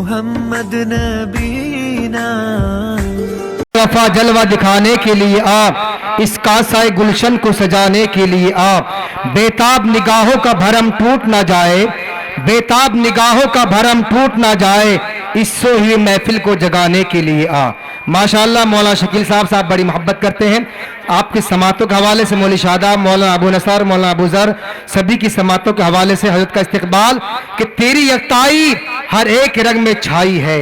محمد نبینا وفا جلوہ دکھانے کے لیے آپ اس کاسائے گلشن کو سجانے کے لیے آپ بیتاب نگاہوں کا بھرم ٹوٹ نہ جائے، بیتاب نگاہوں کا بھرم ٹوٹ نہ جائے، اس سوہی محفل کو جگانے کے لیے ماشاءاللہ مولانا شکیل صاحب بڑی محبت کرتے ہیں آپ کی سماعتوں کے حوالے سے، مولوی شاداب، مولانا ابو نصر، مولانا ابو ذر، سبھی کی سماعتوں کے حوالے سے حضرت کا استقبال کہ تیری یکتائی ہر ایک رنگ میں چھائی ہے،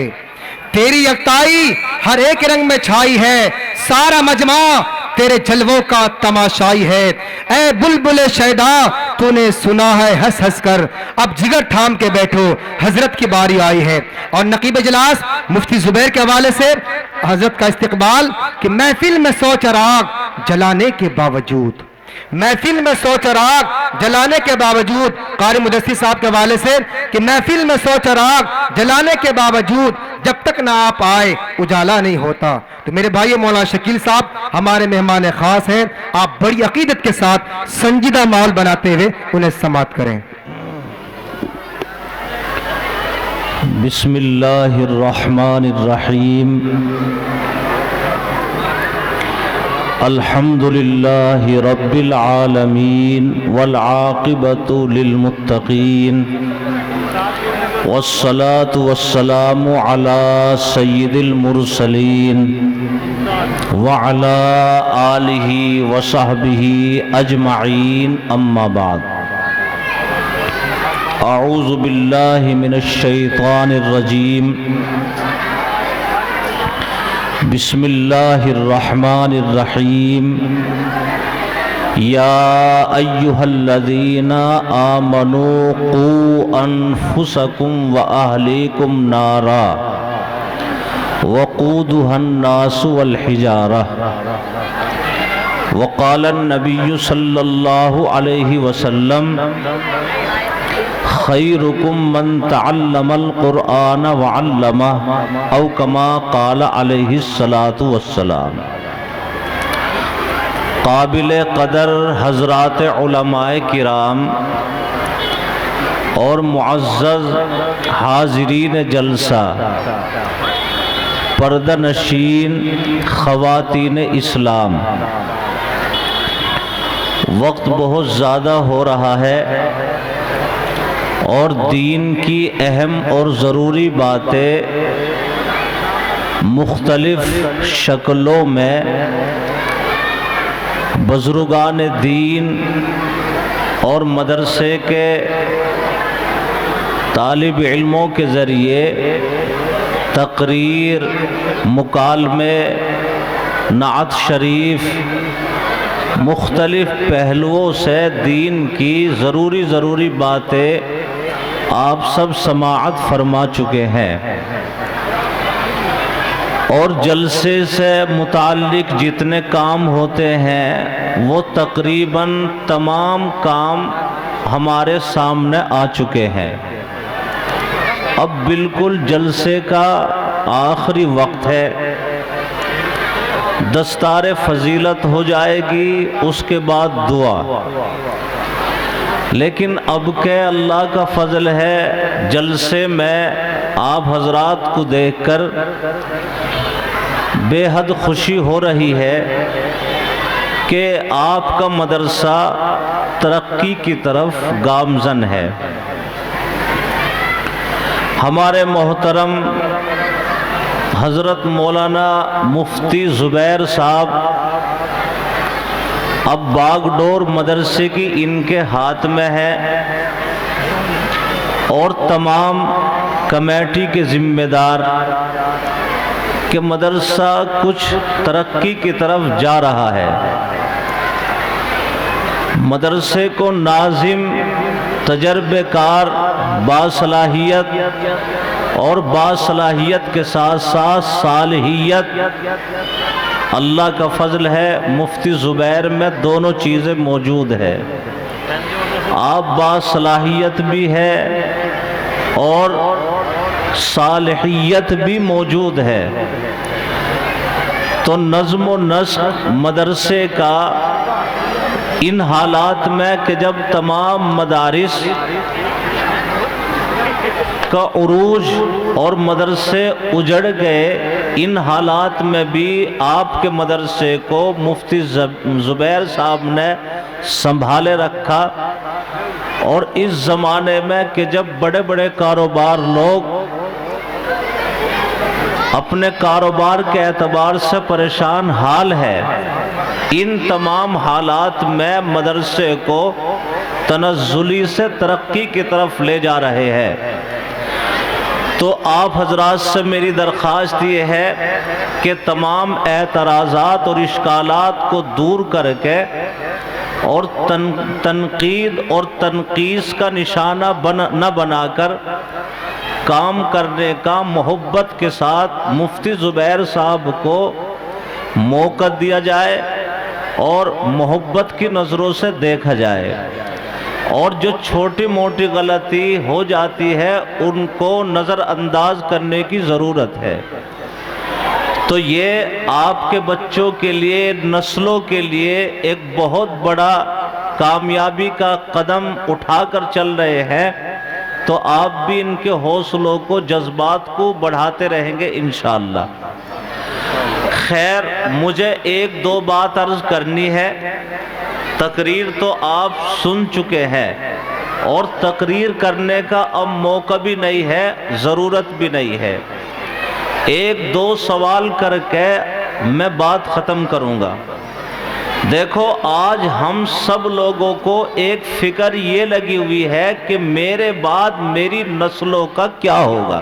تیری یکتائی ہر ایک رنگ میں چھائی ہے، سارا مجمع تیرے جلووں کا تماشائی ہے، اے بلبل شیدا تو نے سنا ہے ہنس ہنس کر، اب جگر تھام کے بیٹھو حضرت کی باری آئی ہے۔ اور نقیب اجلاس مفتی زبیر کے حوالے سے حضرت کا استقبال کہ محفل میں سو چراغ جلانے کے باوجود، محفل میں سو چراغ جلانے کے باوجود، قاری مدثر صاحب کے حوالے سے کہ محفل میں سو چراغ جلانے کے باوجود جب تک نہ آپ آئے اجالا نہیں ہوتا۔ تو میرے بھائی مولانا شکیل صاحب ہمارے مہمان خاص ہیں، آپ بڑی عقیدت کے ساتھ سنجیدہ ماحول بناتے ہوئے انہیں سماعت کریں۔ بسم اللہ الرحمن الرحیم، الحمد للہ رب العالمین والعاقبۃ للمتقین والصلاة والسلام علی سید المرسلین وعلی آلہ وصحبہ اجمعین، اما بعد، اعوذ باللہ من الشیطان الرجیم، بسم اللہ الرحمن الرحیم، یا ایہا الذین آمنوا قوا انفسکم واہلیکم نارا وقودها الناس والحجارہ، وقال النبی صلی اللہ علیہ وسلم خیرکم من تعلم القرآن وعلمہ، او کما قال علیہ الصلاة والسلام۔ قابل قدر حضرات علماء کرام اور معزز حاضرین جلسہ، پردہ نشین خواتین اسلام، وقت بہت زیادہ ہو رہا ہے اور دین کی اہم اور ضروری باتیں مختلف شکلوں میں بزرگان دین اور مدرسے کے طالب علموں کے ذریعے تقریر، مکالمے، نعت شریف، مختلف پہلوؤں سے دین کی ضروری باتیں آپ سب سماعت فرما چکے ہیں، اور جلسے سے متعلق جتنے کام ہوتے ہیں وہ تقریباً تمام کام ہمارے سامنے آ چکے ہیں۔ اب بالکل جلسے کا آخری وقت ہے، دستار فضیلت ہو جائے گی، اس کے بعد دعا۔ لیکن اب کہ اللہ کا فضل ہے، جلسے میں آپ حضرات کو دیکھ کر بے حد خوشی ہو رہی ہے کہ آپ کا مدرسہ ترقی کی طرف گامزن ہے۔ ہمارے محترم حضرت مولانا مفتی زبیر صاحب اب باغ ڈور مدرسے کی ان کے ہاتھ میں ہے، اور تمام کمیٹی کے ذمہ دار کہ مدرسہ کچھ ترقی کی طرف جا رہا ہے۔ مدرسے کو ناظم، تجربے کار، باصلاحیت اور باصلاحیت کے ساتھ ساتھ صالحیت، اللہ کا فضل ہے مفتی زبیر میں دونوں چیزیں موجود ہے۔ آپ باصلاحیت بھی ہے اور صالحیت بھی موجود ہے، تو نظم و نسق مدرسے کا ان حالات میں کہ جب تمام مدارس کا عروج اور مدرسے اجڑ گئے، ان حالات میں بھی آپ کے مدرسے کو مفتی زبیر صاحب نے سنبھالے رکھا۔ اور اس زمانے میں کہ جب بڑے بڑے کاروبار لوگ اپنے کاروبار کے اعتبار سے پریشان حال ہے، ان تمام حالات میں مدرسے کو تنزلی سے ترقی کی طرف لے جا رہے ہیں۔ تو آپ حضرات سے میری درخواست یہ ہے کہ تمام اعتراضات اور اشکالات کو دور کر کے اور تنقید اور تنقیص کا نشانہ نہ بنا کر کام کرنے کا محبت کے ساتھ مفتی زبیر صاحب کو موقع دیا جائے اور محبت کی نظروں سے دیکھا جائے، اور جو چھوٹی موٹی غلطی ہو جاتی ہے ان کو نظر انداز کرنے کی ضرورت ہے۔ تو یہ آپ کے بچوں کے لیے، نسلوں کے لیے ایک بہت بڑا کامیابی کا قدم اٹھا کر چل رہے ہیں، تو آپ بھی ان کے حوصلوں کو، جذبات کو بڑھاتے رہیں گے انشاءاللہ۔ خیر، مجھے ایک دو بات عرض کرنی ہے۔ تقریر تو آپ سن چکے ہیں اور تقریر کرنے کا اب موقع بھی نہیں ہے، ضرورت بھی نہیں ہے۔ ایک دو سوال کر کے میں بات ختم کروں گا۔ دیکھو، آج ہم سب لوگوں کو ایک فکر یہ لگی ہوئی ہے کہ میرے بعد میری نسلوں کا کیا ہوگا۔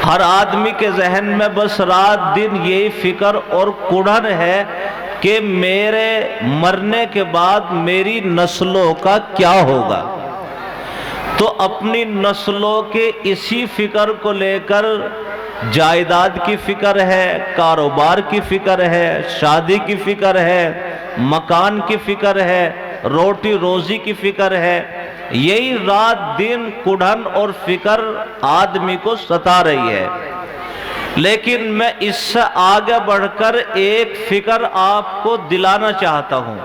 ہر آدمی کے ذہن میں بس رات دن یہی فکر اور کڑھن ہے کہ میرے مرنے کے بعد میری نسلوں کا کیا ہوگا۔ تو اپنی نسلوں کے اسی فکر کو لے کر جائیداد کی فکر ہے، کاروبار کی فکر ہے، شادی کی فکر ہے، مکان کی فکر ہے، روٹی روزی کی فکر ہے، یہی رات دن کڑھن اور فکر آدمی کو ستا رہی ہے۔ لیکن میں اس سے آگے بڑھ کر ایک فکر آپ کو دلانا چاہتا ہوں۔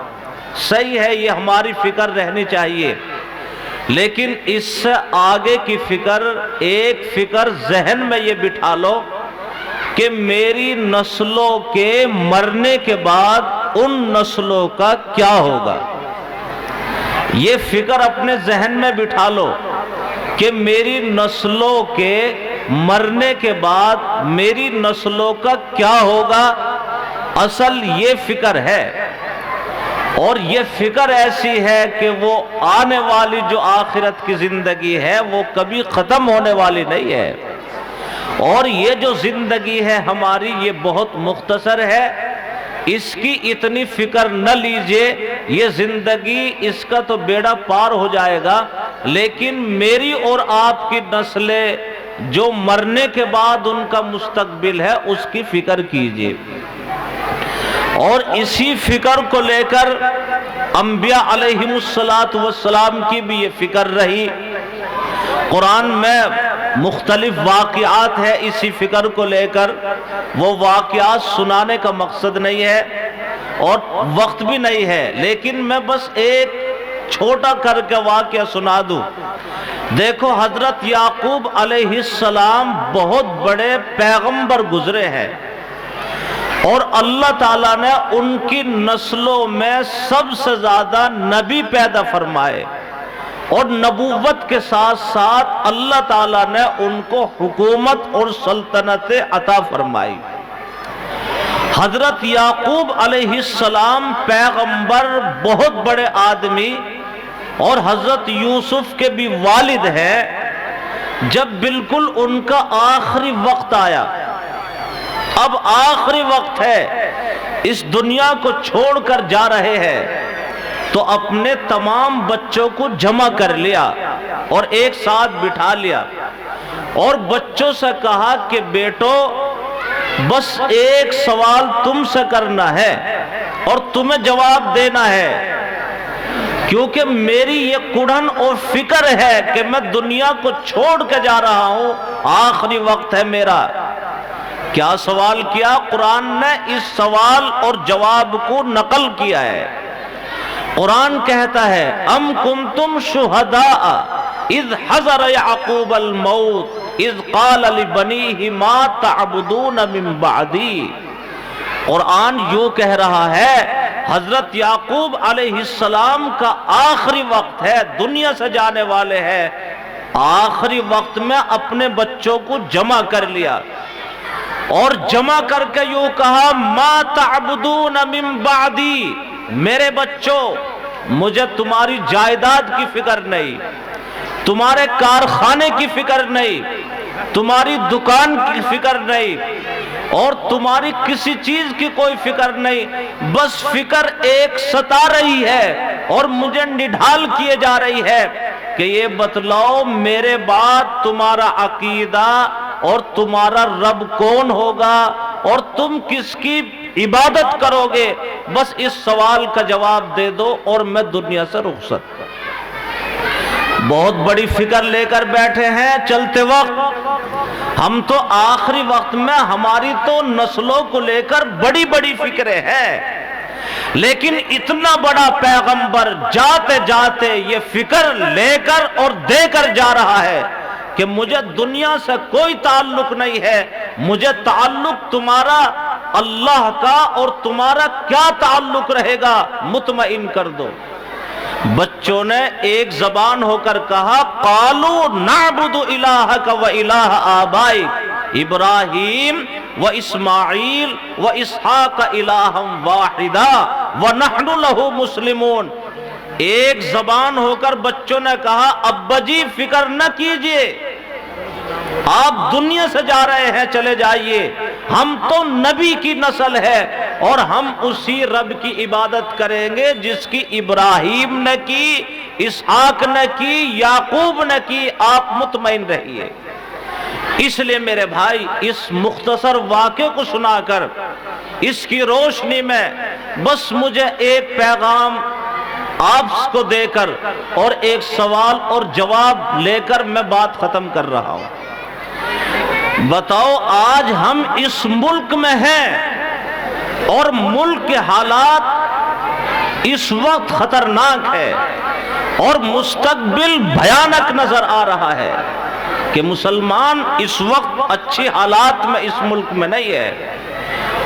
صحیح ہے، یہ ہماری فکر رہنی چاہیے، لیکن اس سے آگے کی فکر، ایک فکر ذہن میں یہ بٹھا لو کہ میری نسلوں کے مرنے کے بعد ان نسلوں کا کیا ہوگا۔ یہ فکر اپنے ذہن میں بٹھا لو کہ میری نسلوں کے مرنے کے بعد میری نسلوں کا کیا ہوگا۔ اصل یہ فکر ہے، اور یہ فکر ایسی ہے کہ وہ آنے والی جو آخرت کی زندگی ہے وہ کبھی ختم ہونے والی نہیں ہے، اور یہ جو زندگی ہے ہماری یہ بہت مختصر ہے، اس کی اتنی فکر نہ لیجئے۔ یہ زندگی، اس کا تو بیڑا پار ہو جائے گا، لیکن میری اور آپ کی نسلیں جو مرنے کے بعد ان کا مستقبل ہے اس کی فکر کیجئے۔ اور اسی فکر کو لے کر انبیاء علیہم السلام کی بھی یہ فکر رہی۔ قرآن میں مختلف واقعات ہے اسی فکر کو لے کر، وہ واقعات سنانے کا مقصد نہیں ہے اور وقت بھی نہیں ہے، لیکن میں بس ایک چھوٹا کر کے واقعہ سنا دوں۔ دیکھو، حضرت یعقوب علیہ السلام بہت بڑے پیغمبر گزرے ہیں، اور اللہ تعالیٰ نے ان کی نسلوں میں سب سے زیادہ نبی پیدا فرمائے، اور نبوت کے ساتھ ساتھ اللہ تعالیٰ نے ان کو حکومت اور سلطنت عطا فرمائی۔ حضرت یعقوب علیہ السلام پیغمبر، بہت بڑے آدمی، اور حضرت یوسف کے بھی والد ہیں۔ جب بالکل ان کا آخری وقت آیا، اب آخری وقت ہے، اس دنیا کو چھوڑ کر جا رہے ہیں، تو اپنے تمام بچوں کو جمع کر لیا اور ایک ساتھ بٹھا لیا اور بچوں سے کہا کہ بیٹو بس ایک سوال تم سے کرنا ہے اور تمہیں جواب دینا ہے، کیونکہ میری یہ کڑھن اور فکر ہے کہ میں دنیا کو چھوڑ کے جا رہا ہوں، آخری وقت ہے میرا۔ کیا سوال کیا؟ قرآن نے اس سوال اور جواب کو نقل کیا ہے۔ قرآن کہتا ہے ام کنتم شہداء اذ حضر یعقوب الموت اذ قال لبنیہ ما تعبدون من بعدی۔ قرآن یوں کہہ رہا ہے حضرت یعقوب علیہ السلام کا آخری وقت ہے، دنیا سے جانے والے ہیں، آخری وقت میں اپنے بچوں کو جمع کر لیا اور جمع کر کے یوں کہا ما تعبدون من بعدی، میرے بچوں مجھے تمہاری جائیداد کی فکر نہیں، تمہارے کارخانے کی فکر نہیں، تمہاری دکان کی فکر نہیں اور تمہاری کسی چیز کی کوئی فکر نہیں، بس فکر ایک ستا رہی ہے اور مجھے نڈھال کیے جا رہی ہے کہ یہ بتلاؤ میرے بعد تمہارا عقیدہ اور تمہارا رب کون ہوگا اور تم کس کی عبادت کرو گے، بس اس سوال کا جواب دے دو اور میں دنیا سے رخصت۔ بہت بڑی فکر لے کر بیٹھے ہیں چلتے وقت، ہم تو آخری وقت میں ہماری تو نسلوں کو لے کر بڑی بڑی فکریں ہیں، لیکن اتنا بڑا پیغمبر جاتے جاتے یہ فکر لے کر اور دے کر جا رہا ہے کہ مجھے دنیا سے کوئی تعلق نہیں ہے، مجھے تعلق تمہارا اللہ کا اور تمہارا کیا تعلق رہے گا مطمئن کر دو۔ بچوں نے ایک زبان ہو کر کہا قالوا نعبد الہک و الہ آبائک ابراہیم و اسماعیل و اسحاق الہا واحدا ونحن لہ مسلمون۔ ایک زبان ہو کر بچوں نے کہا ابا جی فکر نہ کیجئے، آپ دنیا سے جا رہے ہیں چلے جائیے، ہم تو نبی کی نسل ہے اور ہم اسی رب کی عبادت کریں گے جس کی ابراہیم نے کی، اسحاق نے کی، یعقوب نے کی، آپ مطمئن رہیے۔ اس لیے میرے بھائی اس مختصر واقعے کو سنا کر اس کی روشنی میں بس مجھے ایک پیغام آپ کو دے کر اور ایک سوال اور جواب لے کر میں بات ختم کر رہا ہوں۔ بتاؤ آج ہم اس ملک میں ہیں اور ملک کے حالات اس وقت خطرناک ہے اور مستقبل بھیانک نظر آ رہا ہے کہ مسلمان اس وقت اچھی حالات میں اس ملک میں نہیں ہے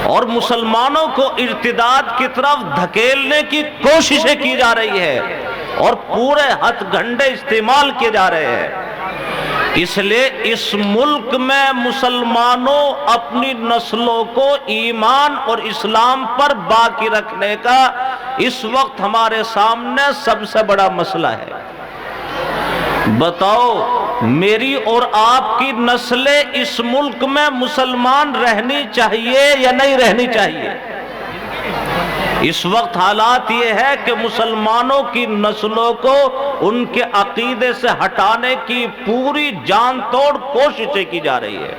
اور مسلمانوں کو ارتداد کی طرف دھکیلنے کی کوششیں کی جا رہی ہے اور پورے ہتھ گھنڈے استعمال کیے جا رہے ہیں۔ اس لیے اس ملک میں مسلمانوں اپنی نسلوں کو ایمان اور اسلام پر باقی رکھنے کا اس وقت ہمارے سامنے سب سے بڑا مسئلہ ہے۔ بتاؤ میری اور آپ کی نسلیں اس ملک میں مسلمان رہنی چاہیے یا نہیں رہنی چاہیے؟ اس وقت حالات یہ ہے کہ مسلمانوں کی نسلوں کو ان کے عقیدے سے ہٹانے کی پوری جان توڑ کوششیں کی جا رہی ہے۔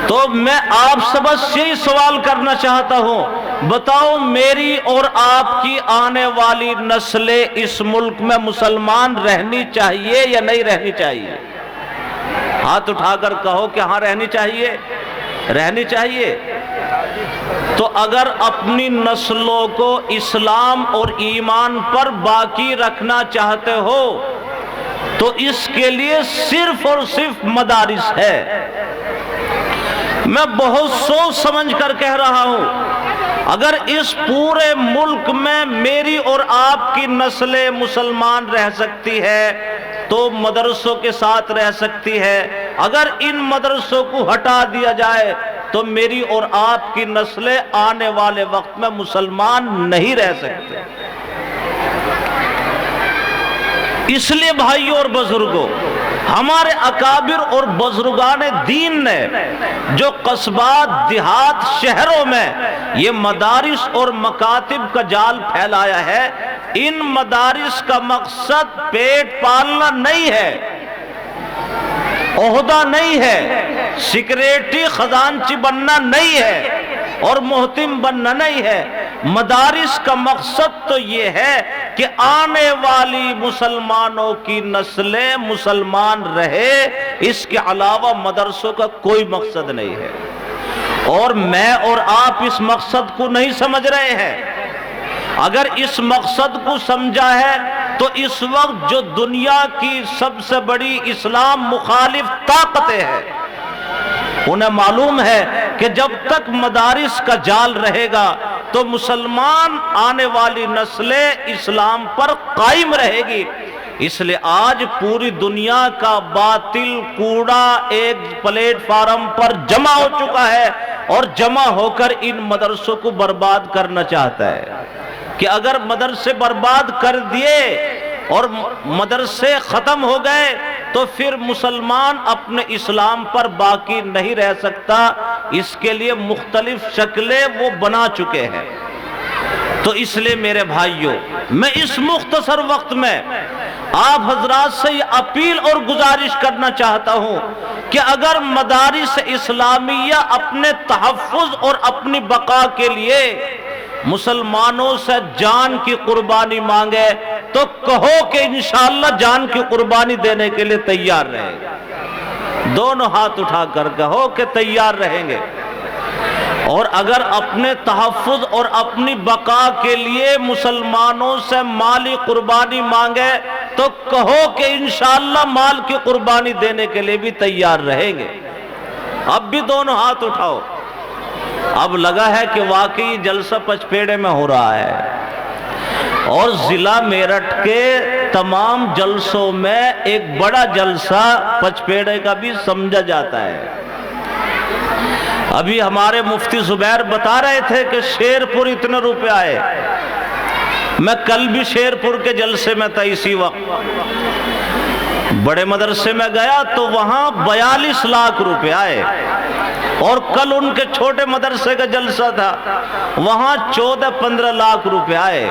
تو میں آپ سے بس یہی سوال کرنا چاہتا ہوں، بتاؤ میری اور آپ کی آنے والی نسلیں اس ملک میں مسلمان رہنی چاہیے یا نہیں رہنی چاہیے؟ ہاتھ اٹھا کر کہو کہ ہاں رہنی چاہیے، رہنی چاہیے۔ تو اگر اپنی نسلوں کو اسلام اور ایمان پر باقی رکھنا چاہتے ہو تو اس کے لیے صرف اور صرف مدارس ہے۔ میں بہت سوچ سمجھ کر کہہ رہا ہوں، اگر اس پورے ملک میں میری اور آپ کی نسلیں مسلمان رہ سکتی ہے تو مدرسوں کے ساتھ رہ سکتی ہے، اگر ان مدرسوں کو ہٹا دیا جائے تو میری اور آپ کی نسلیں آنے والے وقت میں مسلمان نہیں رہ سکتے۔ اس لیے بھائیوں اور بزرگوں، ہمارے اکابر اور بزرگان دین نے جو قصبات، دیہات، شہروں میں یہ مدارس اور مکاتب کا جال پھیلایا ہے، ان مدارس کا مقصد پیٹ پالنا نہیں ہے، عہدہ نہیں ہے، سیکریٹری خزانچی بننا نہیں ہے اور محتم بننا نہیں ہے۔ مدارس کا مقصد تو یہ ہے کہ آنے والی مسلمانوں کی نسلیں مسلمان رہے، اس کے علاوہ مدرسوں کا کوئی مقصد نہیں ہے۔ اور میں اور آپ اس مقصد کو نہیں سمجھ رہے ہیں۔ اگر اس مقصد کو سمجھا ہے تو اس وقت جو دنیا کی سب سے بڑی اسلام مخالف طاقتیں ہیں، انہیں معلوم ہے کہ جب تک مدارس کا جال رہے گا تو مسلمان آنے والی نسلیں اسلام پر قائم رہے گی۔ اس لیے آج پوری دنیا کا باطل کوڑا ایک پلیٹ فارم پر جمع ہو چکا ہے اور جمع ہو کر ان مدرسوں کو برباد کرنا چاہتا ہے کہ اگر مدرسے برباد کر دیے اور مدرسے ختم ہو گئے تو پھر مسلمان اپنے اسلام پر باقی نہیں رہ سکتا۔ اس کے لیے مختلف شکلیں وہ بنا چکے ہیں۔ تو اس لیے میرے بھائیوں، میں اس مختصر وقت میں آپ حضرات سے یہ اپیل اور گزارش کرنا چاہتا ہوں کہ اگر مدارس اسلامیہ اپنے تحفظ اور اپنی بقا کے لیے مسلمانوں سے جان کی قربانی مانگے تو کہو کہ انشاءاللہ جان کی قربانی دینے کے لیے تیار رہیں گے۔ دونوں ہاتھ اٹھا کر کہو کہ تیار رہیں گے۔ اور اگر اپنے تحفظ اور اپنی بقا کے لیے مسلمانوں سے مالی قربانی مانگے تو کہو کہ انشاءاللہ مال کی قربانی دینے کے لیے بھی تیار رہیں گے۔ اب بھی دونوں ہاتھ اٹھاؤ۔ اب لگا ہے کہ واقعی جلسہ پچپیڑے میں ہو رہا ہے اور ضلع میرٹھ کے تمام جلسوں میں ایک بڑا جلسہ پچپیڑے کا بھی سمجھا جاتا ہے۔ ابھی ہمارے مفتی زبیر بتا رہے تھے کہ شیرپور اتنے روپے آئے۔ میں کل بھی شیرپور کے جلسے میں تھا، اسی وقت بڑے مدرسے میں گیا تو وہاں 42 لاکھ روپے آئے، اور کل ان کے چھوٹے مدرسے کا جلسہ تھا، وہاں 14-15 لاکھ روپے آئے۔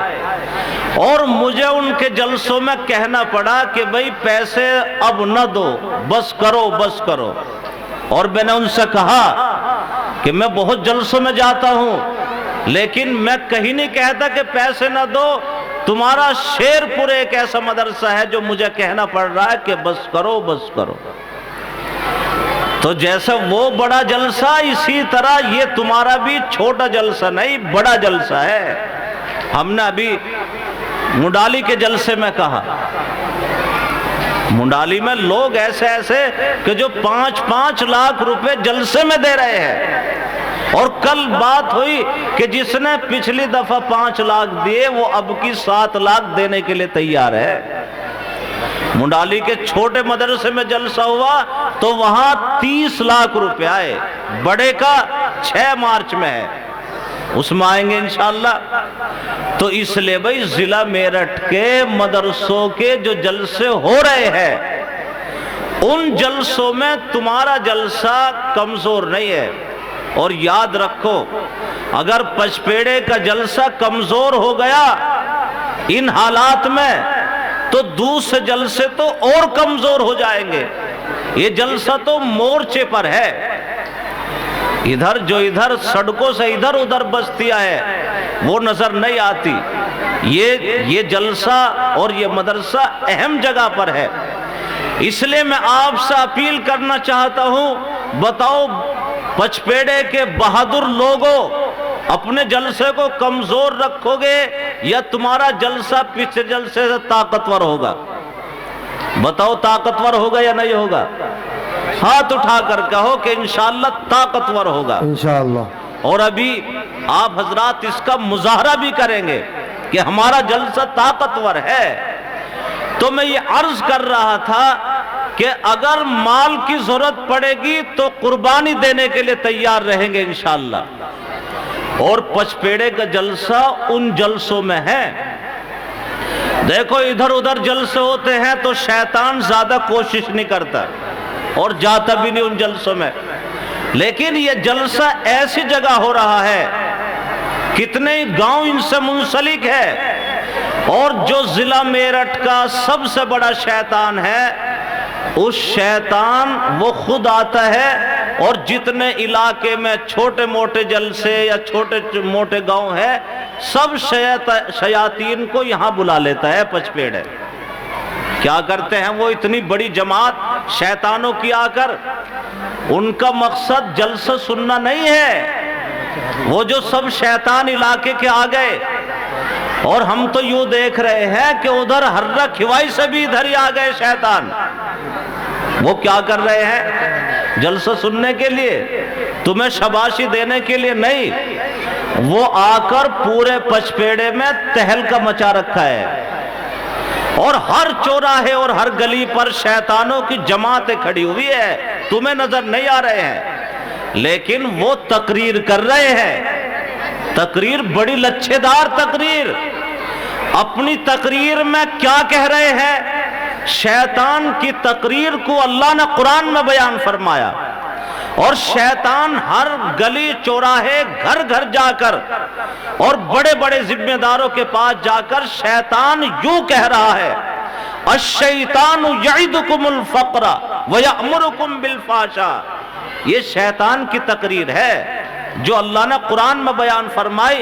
اور مجھے ان کے جلسوں میں کہنا پڑا کہ بھئی پیسے اب نہ دو، بس کرو بس کرو۔ اور میں نے ان سے کہا کہ میں بہت جلسوں میں جاتا ہوں لیکن میں کہیں نہیں کہتا کہ پیسے نہ دو، تمہارا شیرپور ایک ایسا مدرسہ ہے جو مجھے کہنا پڑ رہا ہے کہ بس کرو بس کرو۔ تو جیسے وہ بڑا جلسہ، اسی طرح یہ تمہارا بھی چھوٹا جلسہ نہیں، بڑا جلسہ ہے۔ ہم نے ابھی منڈالی کے جلسے میں کہا، منڈالی میں لوگ ایسے ایسے کہ جو 5-5 لاکھ روپے جلسے میں دے رہے ہیں، اور کل بات ہوئی کہ جس نے پچھلی دفعہ 5 لاکھ دیے وہ اب کی 7 لاکھ دینے کے لیے تیار ہے۔ منڈالی کے چھوٹے مدرسے میں جلسہ ہوا تو وہاں 30 لاکھ روپے آئے، بڑے کا 6 مارچ میں ہے، اس میں آئیں گے انشاءاللہ۔ تو اس لیے بھئی ضلع میرٹھ کے مدرسوں کے جو جلسے ہو رہے ہیں ان جلسوں میں تمہارا جلسہ کمزور نہیں ہے۔ اور یاد رکھو، اگر پچپیڑے کا جلسہ کمزور ہو گیا ان حالات میں تو دوسرے جلسے تو اور کمزور ہو جائیں گے۔ یہ جلسہ تو مورچے پر ہے، ادھر جو ادھر سڑکوں سے ادھر ادھر بستیاں ہے وہ نظر نہیں آتی، یہ جلسہ اور یہ مدرسہ اہم جگہ پر ہے۔ اس لیے میں آپ سے اپیل کرنا چاہتا ہوں، بتاؤ پچپیڑے کے بہادر لوگوں، اپنے جلسے کو کمزور رکھو گے یا تمہارا جلسہ پچھلے جلسے سے طاقتور ہوگا؟ بتاؤ طاقتور ہوگا یا نہیں ہوگا؟ ہاتھ اٹھا کر کہو کہ انشاءاللہ طاقتور ہوگا انشاءاللہ۔ اور ابھی آپ حضرات اس کا مظاہرہ بھی کریں گے کہ ہمارا جلسہ طاقتور ہے۔ تو میں یہ عرض کر رہا تھا کہ اگر مال کی ضرورت پڑے گی تو قربانی دینے کے لیے تیار رہیں گے انشاءاللہ۔ اور پچپیڑے کا جلسہ ان جلسوں میں ہے۔ دیکھو ادھر ادھر جلسے ہوتے ہیں تو شیطان زیادہ کوشش نہیں کرتا اور جاتا بھی نہیں ان جلسوں میں، لیکن یہ جلسہ ایسی جگہ ہو رہا ہے، کتنے گاؤں ان سے منسلک ہے، اور جو ضلع میرٹھ کا سب سے بڑا شیطان ہے، اس شیطان وہ خود آتا ہے اور جتنے علاقے میں چھوٹے موٹے جلسے یا چھوٹے موٹے گاؤں ہے، سب شیاطین کو یہاں بلا لیتا ہے پچپیڑے۔ کیا کرتے ہیں وہ اتنی بڑی جماعت شیطانوں کی آ کر؟ ان کا مقصد جلسہ سننا نہیں ہے، وہ جو سب شیطان علاقے کے آ گئے، اور ہم تو یوں دیکھ رہے ہیں کہ ادھر ہررا کھوائی سے بھی ادھر ہی آ گئے شیطان۔ وہ کیا کر رہے ہیں؟ جلسہ سننے کے لیے، تمہیں شاباشی دینے کے لیے نہیں، وہ آ کر پورے پچپیڑے میں تہلکا مچا رکھا ہے، اور ہر چوراہے اور ہر گلی پر شیطانوں کی جماعتیں کھڑی ہوئی ہے، تمہیں نظر نہیں آ رہے ہیں، لیکن وہ تقریر کر رہے ہیں۔ تقریر بڑی لچھے دار تقریر۔ اپنی تقریر میں کیا کہہ رہے ہیں؟ شیطان کی تقریر کو اللہ نے قرآن میں بیان فرمایا، اور شیطان ہر گلی چوراہے گھر گھر جا کر اور بڑے بڑے ذمہ داروں کے پاس جا کر شیطان یوں کہہ رہا ہے، الشیطان یعدکم الفقر ویأمرکم بالفحشاء۔ یہ شیطان کی تقریر ہے جو اللہ نے قرآن میں بیان فرمائی۔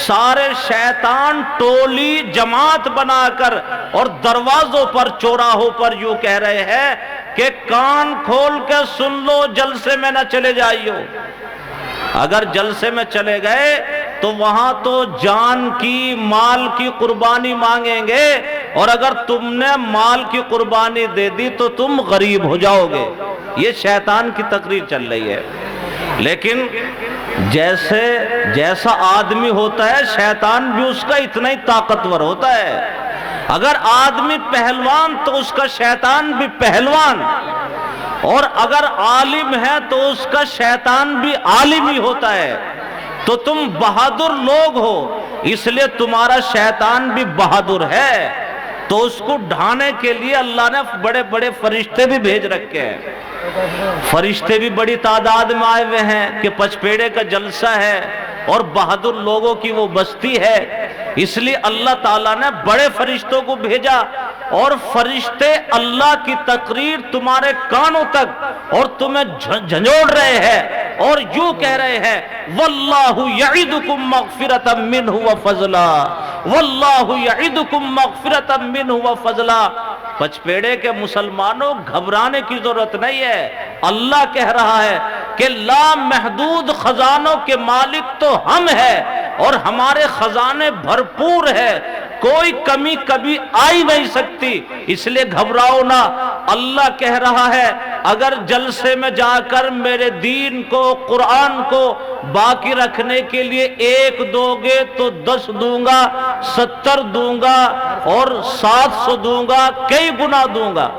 سارے شیطان ٹولی جماعت بنا کر اور دروازوں پر چوراہوں پر یوں کہہ رہے ہیں کہ کان کھول کے سن لو، جلسے میں نہ چلے جائیو۔ اگر جلسے میں چلے گئے تو وہاں تو جان کی مال کی قربانی مانگیں گے، اور اگر تم نے مال کی قربانی دے دی تو تم غریب ہو جاؤ گے۔ یہ شیطان کی تقریر چل رہی ہے۔ لیکن جیسا آدمی ہوتا ہے شیطان بھی اس کا اتنا ہی طاقتور ہوتا ہے۔ اگر آدمی پہلوان تو اس کا شیطان بھی پہلوان، اور اگر عالم ہے تو اس کا شیطان بھی عالم ہی ہوتا ہے۔ تو تم بہادر لوگ ہو، اس لیے تمہارا شیطان بھی بہادر ہے، تو اس کو ڈھانے کے لیے اللہ نے بڑے بڑے فرشتے بھی بھیج رکھے ہیں۔ فرشتے بھی بڑی تعداد میں آئے ہوئے ہیں کہ پچپیڑے کا جلسہ ہے اور بہادر لوگوں کی وہ بستی ہے، اس لیے اللہ تعالیٰ نے بڑے فرشتوں کو بھیجا، اور فرشتے اللہ کی تقریر تمہارے کانوں تک اور تمہیں جھنجھوڑ رہے ہیں، اور یوں کہہ رہے ہیں واللہ یعدکم مغفرۃ منہ وفضلا، واللہ یعدکم مغفرۃ منہ وفضلا۔ پچپیڑے کے مسلمانوں گھبرانے کی ضرورت نہیں ہے، اللہ کہہ رہا ہے کہ لا محدود خزانوں کے مالک تو ہم ہیں، اور ہمارے خزانے بھرپور ہیں، کوئی کمی کبھی آئی نہیں سکتی، اس لیے گھبراؤ نہ۔ اللہ کہہ رہا ہے اگر جلسے میں جا کر میرے دین کو، قرآن کو باقی رکھنے کے لیے 1 دو گے تو 10 دوں گا، 70 دوں گا، اور 700 دوں گا، کئی گنا دوں گا۔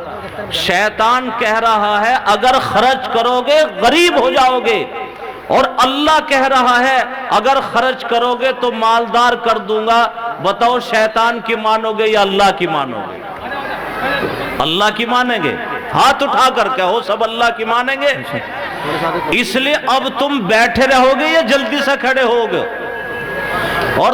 شیطان کہہ رہا ہے اگر خرچ کرو گے غریب ہو جاؤ گے، اور اللہ کہہ رہا ہے اگر خرچ کرو گے تو مالدار کر دوں گا۔ بتاؤ شیطان کی مانو گے یا اللہ کی مانو گے؟ اللہ کی مانیں گے؟ ہاتھ اٹھا کر کہو سب اللہ کی مانیں گے۔ اس لیے اب تم بیٹھے رہو گے یا جلدی سے کھڑے ہو گے؟ اور